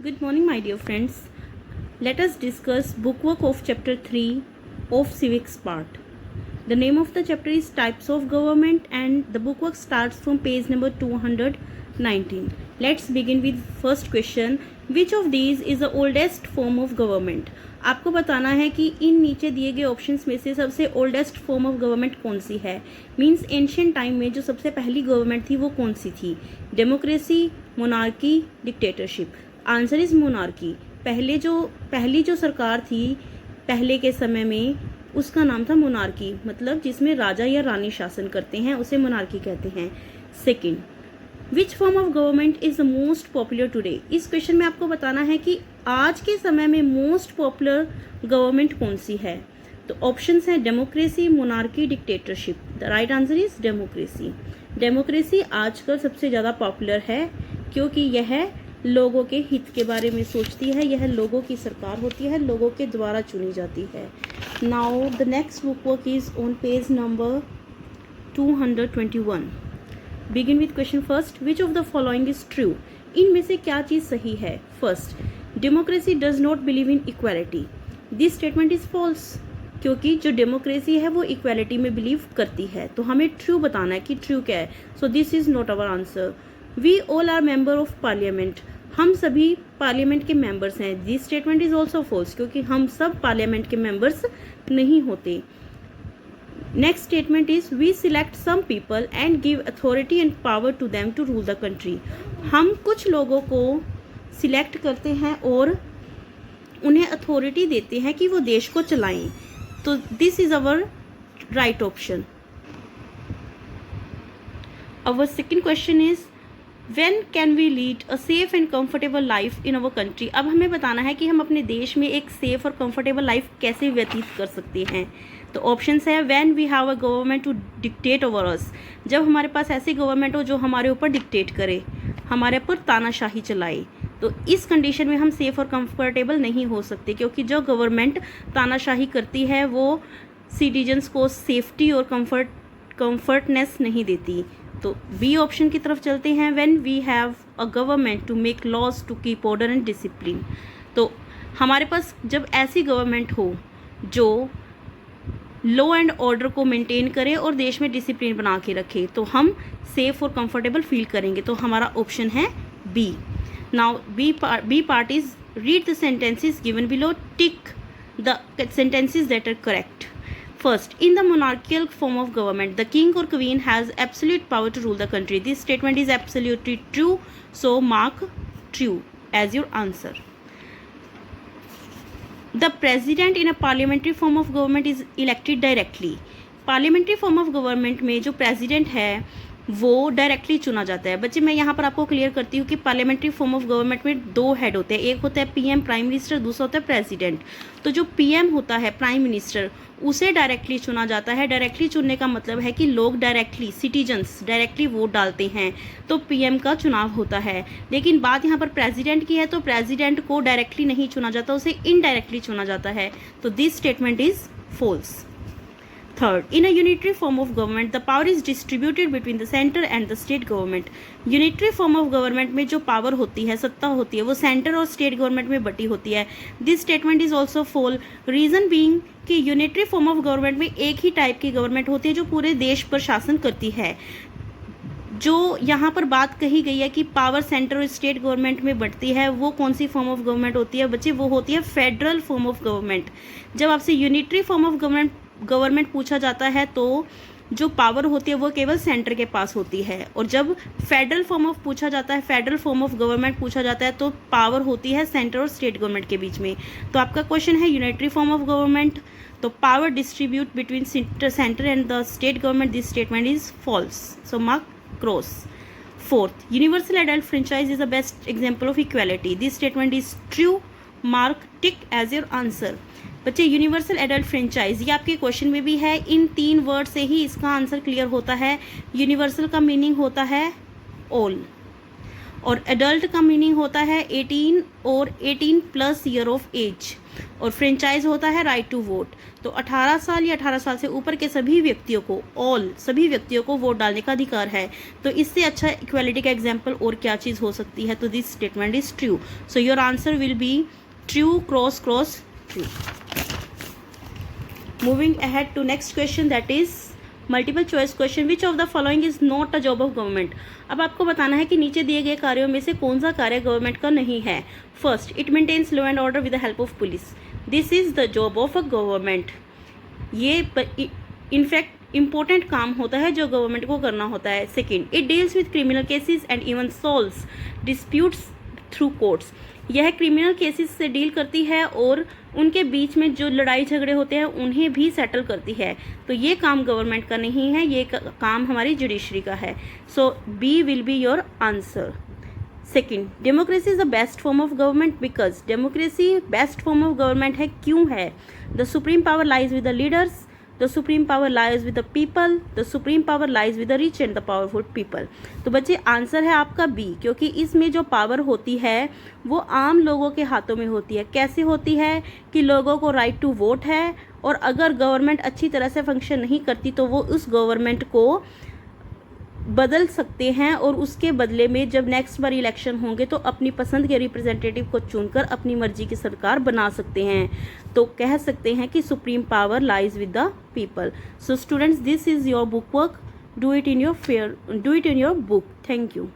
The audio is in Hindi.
Good morning, my dear friends. Let us discuss bookwork of chapter 3 of civics part. The name of the chapter is Types of Government and the bookwork starts from page number 219. Let's begin with first question. Which of these is the oldest form of government? आपको बताना है कि इन नीचे दिए गए ऑप्शंस में से सबसे ओल्डेस्ट फॉर्म ऑफ गवर्नमेंट कौन सी है. मीन्स एंशियंट टाइम में जो सबसे पहली गवर्नमेंट थी वो कौन सी थी. Democracy, monarchy, dictatorship. Answer is monarchy. पहली जो सरकार थी पहले के समय में उसका नाम था मोनार्की, मतलब जिसमें राजा या रानी शासन करते हैं उसे मोनार्की कहते हैं. Second, which form of government is the most popular today. इस क्वेश्चन में आपको बताना है कि आज के समय में मोस्ट पॉपुलर गवर्नमेंट कौन सी है. तो ऑप्शंस हैं democracy, monarchy, dictatorship. The right answer is democracy. Democracy आजकल सबसे ज़्यादा पॉपुलर है क्योंकि यह लोगों के हित के बारे में सोचती है. यह लोगों की सरकार होती है, लोगों के द्वारा चुनी जाती है. Now the next book work is on page number 221. Begin with question first. Which of the following is true. इनमें से क्या चीज़ सही है. First, democracy does not believe in equality. This statement is false. क्योंकि जो डेमोक्रेसी है वो इक्वालिटी में बिलीव करती है. तो हमें ट्रू बताना है कि ट्रू क्या है. So this is not our answer. We all are member of parliament. हम सभी पार्लियामेंट के मेंबर्स हैं. This statement is also false क्योंकि हम सब पार्लियामेंट के मेंबर्स नहीं होते. Next statement is we select some people and give authority and power to them to rule the country. हम कुछ लोगों को सिलेक्ट करते हैं और उन्हें अथॉरिटी देते हैं कि वो देश को चलाएं. तो this is our right option. Our second question is When can we lead a safe and comfortable life in our country. अब हमें बताना है कि हम अपने देश में एक सेफ और कंफर्टेबल लाइफ कैसे व्यतीत कर सकते हैं. तो ऑप्शंस है when we have a government to dictate over us. जब हमारे पास ऐसी गवर्नमेंट हो जो हमारे ऊपर डिक्टेट करे, हमारे ऊपर तानाशाही चलाए. तो इस कंडीशन में हम सेफ और कंफर्टेबल नहीं हो सकते क्योंकि जो गवर्नमेंट तानाशाही करती है वो सिटीजन्स को सेफ्टी और कंफर्टनेस नहीं देती. तो बी ऑप्शन की तरफ चलते हैं. When we have a government to make laws to keep order and discipline. तो हमारे पास जब ऐसी गवर्नमेंट हो जो लॉ एंड ऑर्डर को मेंटेन करे और देश में डिसिप्लिन बना के रखे तो हम सेफ और कंफर्टेबल फील करेंगे. तो हमारा ऑप्शन है B. Now B part is read the sentences given below, tick the sentences that are correct. First, in the monarchical form of government, the king or queen has absolute power to rule the country. This statement is absolutely true, so mark true as your answer. The president in a parliamentary form of government is elected directly. Parliamentary form of government में जो president है वो डायरेक्टली चुना जाता है. बच्चे मैं यहाँ पर आपको क्लियर करती हूँ कि पार्लियामेंट्री फॉर्म ऑफ गवर्नमेंट में दो हेड होते हैं. एक होता है पीएम प्राइम मिनिस्टर, दूसरा होता है प्रेसिडेंट. तो जो पीएम होता है प्राइम मिनिस्टर उसे डायरेक्टली चुना जाता है. डायरेक्टली चुनने का मतलब है कि लोग डायरेक्टली सिटीजन्स डायरेक्टली वोट डालते हैं तो पीएम का चुनाव होता है. लेकिन बात यहाँ पर प्रेसिडेंट की है तो प्रेसिडेंट को डायरेक्टली नहीं चुना जाता, उसे इनडायरेक्टली चुना जाता है. तो this statement is false. Third, in a unitary form of government, the power is distributed between the center and the state government. Unitary form of government में जो पावर होती है, सत्ता होती है, वो सेंटर और स्टेट गवर्नमेंट में बटी होती है. This statement is also false. Reason being कि यूनिटरी फॉर्म ऑफ गवर्नमेंट में एक ही टाइप की गवर्नमेंट होती है जो पूरे देश पर शासन करती है. जो यहाँ पर बात कही गई है कि पावर सेंटर और स्टेट गवर्नमेंट में बढ़ती है, वो कौन सी फॉर्म ऑफ गवर्नमेंट होती है बच्चे? वो होती है फेडरल फॉर्म ऑफ गवर्नमेंट. जब आपसे यूनिटरी फॉर्म ऑफ गवर्नमेंट पूछा जाता है तो जो पावर होती है वो केवल सेंटर के पास होती है, और जब फेडरल फॉर्म ऑफ पूछा जाता है, फेडरल फॉर्म ऑफ गवर्नमेंट पूछा जाता है तो पावर होती है सेंटर और स्टेट गवर्नमेंट के बीच में. तो आपका क्वेश्चन है यूनिटरी फॉर्म ऑफ गवर्नमेंट, तो power distribute between centre and the state government. This statement is false, so mark cross. Fourth, universal adult franchise is the best example of equality. This statement is true. Mark tick as your answer. बच्चे यूनिवर्सल एडल्ट फ्रेंचाइज ये आपके क्वेश्चन में भी है. इन 3 वर्ड से ही इसका आंसर क्लियर होता है. यूनिवर्सल का मीनिंग होता है ऑल और एडल्ट का मीनिंग होता है 18 और 18 प्लस ईयर ऑफ एज। और फ्रेंचाइज होता है राइट टू वोट। तो 18 साल या 18 साल से ऊपर के सभी व्यक्तियों को, सभी व्यक्तियों को वोट डालने का अधिकार है। तो इससे अच्छा इक्वालिटी का एग्जाम्पल और क्या चीज़ हो सकती है? तो this statement is true. So your answer will be true cross cross true. Moving ahead to next question, that is multiple choice question. Which of the following is not a job of government. अब आपको बताना है कि नीचे दिए गए कार्यों में से कौन सा कार्य गवर्नमेंट का नहीं है। First, it maintains law and order with the help of police. This is the job of a government. ये इनफैक्ट इंपॉर्टेंट काम होता है जो गवर्नमेंट को करना होता है। Second, it deals with criminal cases and even solves disputes through courts. यह क्रिमिनल केसेस से डील करती है और उनके बीच में जो लड़ाई झगड़े होते हैं उन्हें भी सेटल करती है। तो ये काम गवर्नमेंट का नहीं है, ये काम हमारी जुडिशरी का है। So B will be your answer. Second, democracy is the best form of government because. Democracy best form of government है, क्यों है? The supreme power lies with the leaders, the supreme power lies with the people, the supreme power lies with the rich and the powerful people. तो बच्चे आंसर है आपका बी, क्योंकि इसमें जो पावर होती है वो आम लोगों के हाथों में होती है। कैसे होती है? कि लोगों को राइट टू वोट है, और अगर गवर्नमेंट अच्छी तरह से फंक्शन नहीं करती तो वो उस गवर्नमेंट को बदल सकते हैं, और उसके बदले में जब नेक्स्ट बार इलेक्शन होंगे तो अपनी पसंद के रिप्रेजेंटेटिव को चुनकर अपनी मर्जी की सरकार बना सकते हैं। तो कह सकते हैं कि supreme power lies with the people. So students, this is your book work. Do it in your book. Thank you.